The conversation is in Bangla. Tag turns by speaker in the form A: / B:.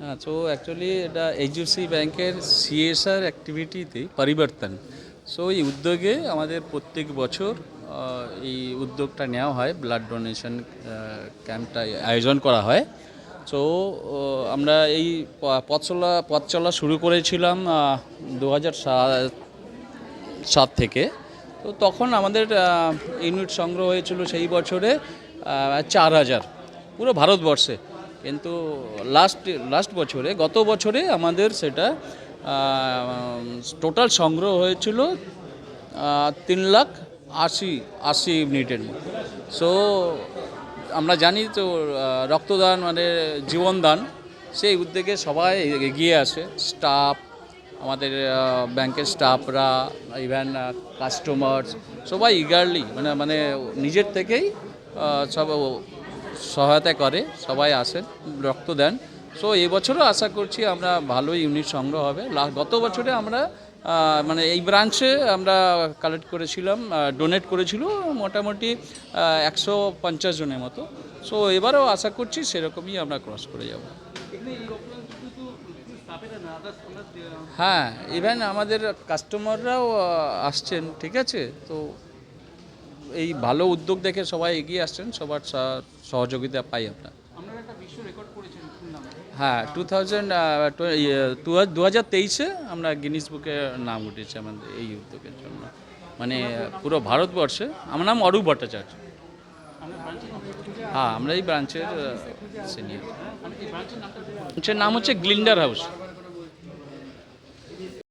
A: हाँ तो एक्चुअली এটা এইচডিএফসি ব্যাংকের সিএসআর অ্যাক্টিভিটিতে পরিবর্তন এই উদ্যোগে আমাদের প্রত্যেক বছর এই উদ্যোগটা নেওয়া হয় ব্লাড ডোনেশন ক্যাম্পটা আয়োজন করা হয়। তো আমরা এই পথ চলা শুরু করেছিলাম 2007 থেকে। তো তখন আমাদের ইউনিট সংগ্রহ হয়েছিল সেই বছরে 4000 পুরো ভারতবর্ষে। কিন্তু গত বছরে আমাদের সেটা টোটাল সংগ্রহ হয়েছিল 3,80,000 ইউনিটের মতো। আমরা জানি তো রক্তদান মানে জীবনদান, সেই উদ্যোগে সবাই এগিয়ে আসে। স্টাফ, আমাদের ব্যাংকের স্টাফরা, ইভেন কাস্টমার্স সবাই ইগারলি মানে নিজের থেকেই সব সহায়তা করে, সবাই আসেন, রক্ত দেন। এবছরও আশা করছি আমরা ভালো ইউনিট সংগ্রহ হবে। গত বছরে আমরা মানে এই ব্রাঞ্চে আমরা কালেক্ট করেছিলাম, ডোনেট করেছিল মোটামুটি 150 জনের মতো। এবারেও আশা করছি সেরকমই আমরা ক্রস করে যাব। হ্যাঁ, ইভেন আমাদের কাস্টমাররাও আসছেন, ঠিক আছে। তো এই ভালো উদ্যোগ দেখে সবাই এগিয়ে আসছেন, সবার সহযোগিতা পাই আমরা। হ্যাঁ, 2023-এ আমরা গিনিস বুকে নাম উঠেছি আমাদের এই উদ্যোগের জন্য, মানে পুরো ভারতবর্ষে। আমার নাম অরূপ ভট্টাচার্য। হ্যাঁ, আমরা এই ব্রাঞ্চের সিনিয়র। ব্রাঞ্চের নাম হচ্ছে গ্লিন্ডার হাউস।